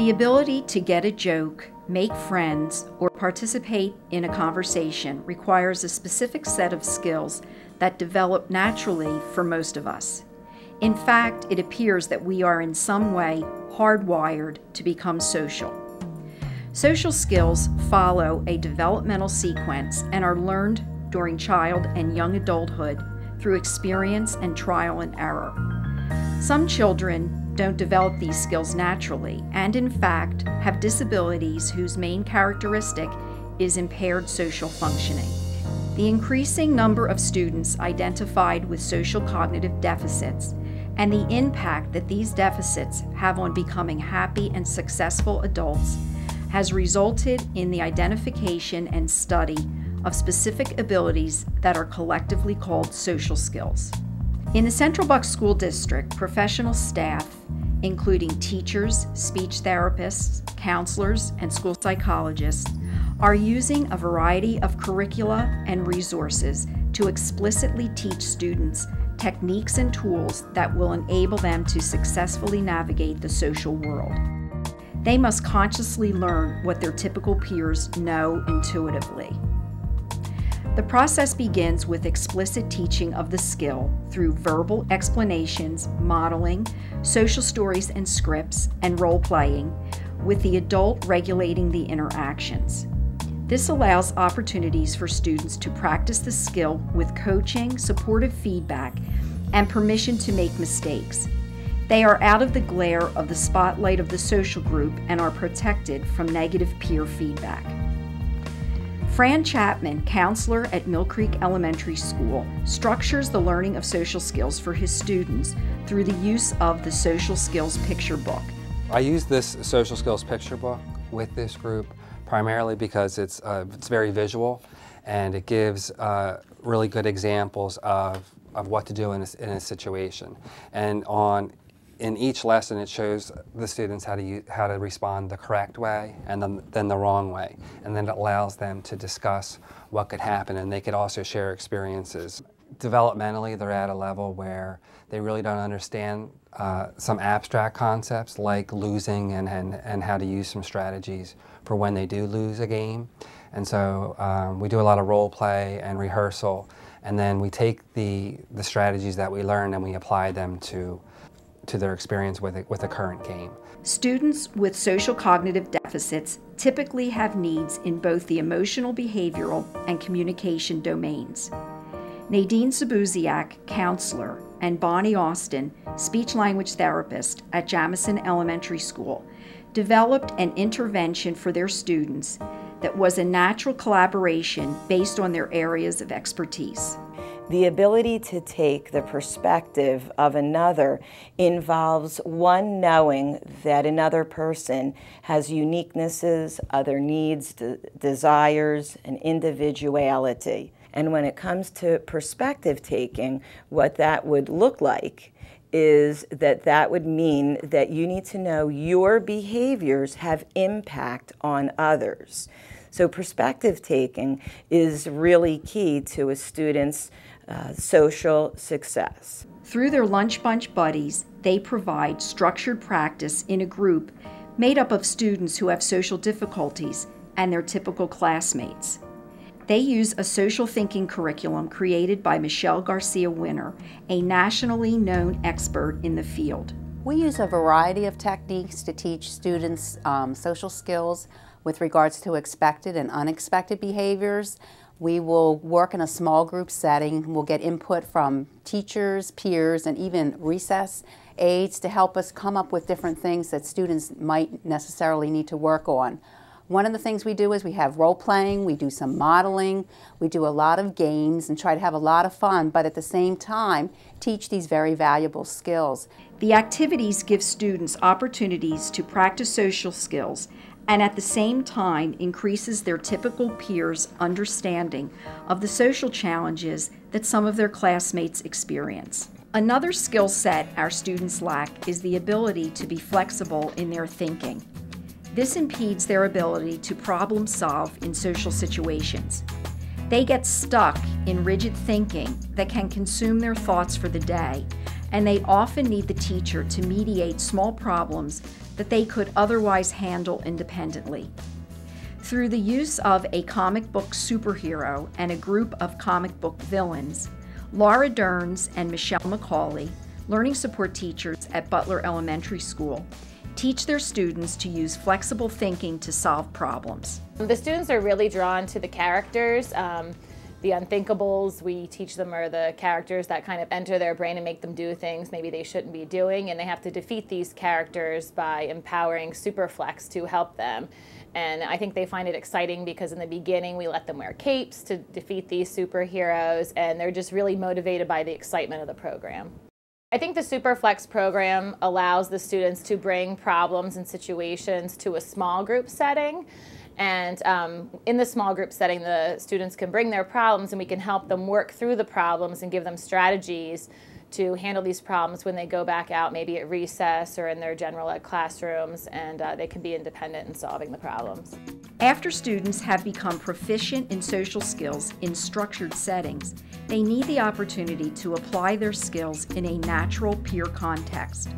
The ability to get a joke, make friends, or participate in a conversation requires a specific set of skills that develop naturally for most of us. In fact, it appears that we are in some way hardwired to become social. Social skills follow a developmental sequence and are learned during child and young adulthood through experience and trial and error. Some children don't develop these skills naturally and, in fact, have disabilities whose main characteristic is impaired social functioning. The increasing number of students identified with social cognitive deficits and the impact that these deficits have on becoming happy and successful adults has resulted in the identification and study of specific abilities that are collectively called social skills. In the Central Bucks School District, professional staff, including teachers, speech therapists, counselors, and school psychologists, are using a variety of curricula and resources to explicitly teach students techniques and tools that will enable them to successfully navigate the social world. They must consciously learn what their typical peers know intuitively. The process begins with explicit teaching of the skill through verbal explanations, modeling, social stories and scripts, and role-playing, with the adult regulating the interactions. This allows opportunities for students to practice the skill with coaching, supportive feedback, and permission to make mistakes. They are out of the glare of the spotlight of the social group and are protected from negative peer feedback. Fran Chapman, counselor at Mill Creek Elementary School, structures the learning of social skills for his students through the use of the Social Skills Picture Book. I use this Social Skills Picture Book with this group primarily because it's very visual and it gives really good examples of what to do in a situation. And in each lesson, it shows the students how to respond the correct way and then the wrong way. And then it allows them to discuss what could happen, and they could also share experiences. Developmentally, they're at a level where they really don't understand some abstract concepts like losing and how to use some strategies for when they do lose a game. And so we do a lot of role play and rehearsal, and then we take the strategies that we learn and we apply them to their experience with a current game. Students with social cognitive deficits typically have needs in both the emotional, behavioral, and communication domains. Nadine Zabuziak, counselor, and Bonnie Austin, speech-language therapist at Jamison Elementary School, developed an intervention for their students that was a natural collaboration based on their areas of expertise. The ability to take the perspective of another involves one knowing that another person has uniquenesses, other needs, desires, and individuality. And when it comes to perspective taking, what that would look like is that would mean that you need to know your behaviors have impact on others. So perspective taking is really key to a student's social success. Through their Lunch Bunch Buddies, they provide structured practice in a group made up of students who have social difficulties and their typical classmates. They use a social thinking curriculum created by Michelle Garcia Winner, a nationally known expert in the field. We use a variety of techniques to teach students social skills with regards to expected and unexpected behaviors. We will work in a small group setting. We'll get input from teachers, peers, and even recess aides to help us come up with different things that students might necessarily need to work on. One of the things we do is we have role playing, we do some modeling, we do a lot of games and try to have a lot of fun, but at the same time teach these very valuable skills. The activities give students opportunities to practice social skills and at the same time increases their typical peers' understanding of the social challenges that some of their classmates experience. Another skill set our students lack is the ability to be flexible in their thinking. This impedes their ability to problem solve in social situations. They get stuck in rigid thinking that can consume their thoughts for the day and they often need the teacher to mediate small problems that they could otherwise handle independently. Through the use of a comic book superhero and a group of comic book villains, Laura Derns and Michelle McCauley, learning support teachers at Butler Elementary School, teach their students to use flexible thinking to solve problems. The students are really drawn to the characters. The unthinkables we teach them are the characters that kind of enter their brain and make them do things maybe they shouldn't be doing, and they have to defeat these characters by empowering Superflex to help them. And I think they find it exciting because in the beginning we let them wear capes to defeat these superheroes, and they're just really motivated by the excitement of the program. I think the Superflex program allows the students to bring problems and situations to a small group setting. And in the small group setting, the students can bring their problems and we can help them work through the problems and give them strategies to handle these problems when they go back out, maybe at recess or in their general ed classrooms, and they can be independent in solving the problems. After students have become proficient in social skills in structured settings, they need the opportunity to apply their skills in a natural peer context.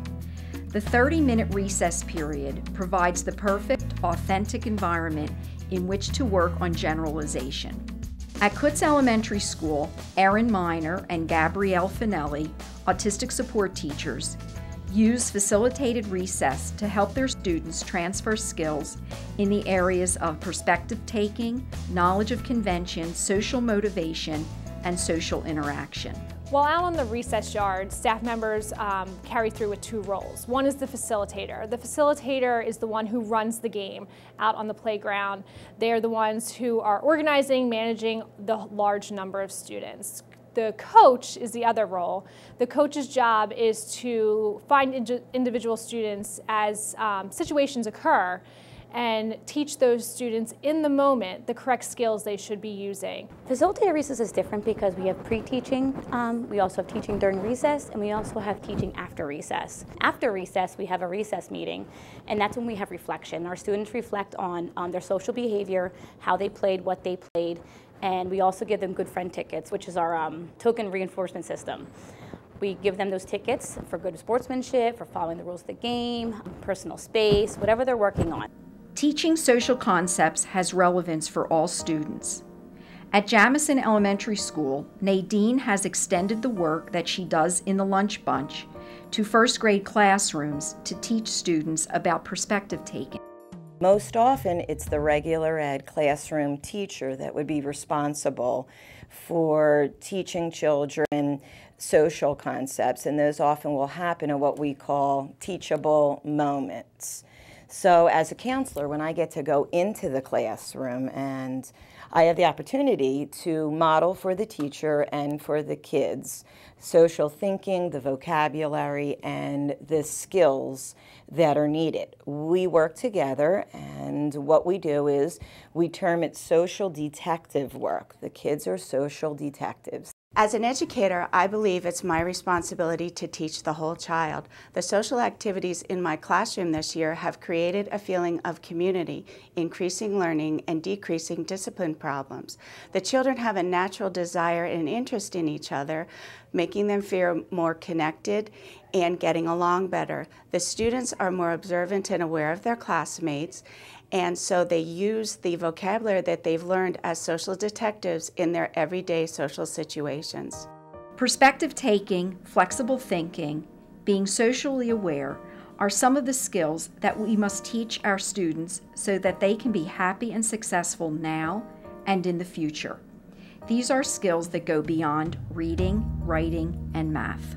The 30-minute recess period provides the perfect, authentic environment in which to work on generalization. At Kutz Elementary School, Erin Miner and Gabrielle Finelli, autistic support teachers, use facilitated recess to help their students transfer skills in the areas of perspective taking, knowledge of convention, social motivation, and social interaction. While out on the recess yard, staff members carry through with two roles. One is the facilitator. The facilitator is the one who runs the game out on the playground. They are the ones who are organizing, managing the large number of students. The coach is the other role. The coach's job is to find individual students as situations occur and teach those students in the moment the correct skills they should be using. Facilitated recess is different because we have pre-teaching, we also have teaching during recess, and we also have teaching after recess. After recess, we have a recess meeting, and that's when we have reflection. Our students reflect on their social behavior, how they played, what they played, and we also give them good friend tickets, which is our token reinforcement system. We give them those tickets for good sportsmanship, for following the rules of the game, personal space, whatever they're working on. Teaching social concepts has relevance for all students. At Jamison Elementary School, Nadine has extended the work that she does in the Lunch Bunch to first grade classrooms to teach students about perspective taking. Most often, it's the regular ed classroom teacher that would be responsible for teaching children social concepts, and those often will happen in what we call teachable moments. So as a counselor, when I get to go into the classroom and I have the opportunity to model for the teacher and for the kids social thinking, the vocabulary, and the skills that are needed. We work together, and what we do is we term it social detective work. The kids are social detectives. As an educator, I believe it's my responsibility to teach the whole child. The social activities in my classroom this year have created a feeling of community, increasing learning and decreasing discipline problems. The children have a natural desire and interest in each other, making them feel more connected and getting along better. The students are more observant and aware of their classmates, and so they use the vocabulary that they've learned as social detectives in their everyday social situations. Perspective taking, flexible thinking, being socially aware are some of the skills that we must teach our students so that they can be happy and successful now and in the future. These are skills that go beyond reading, writing, and math.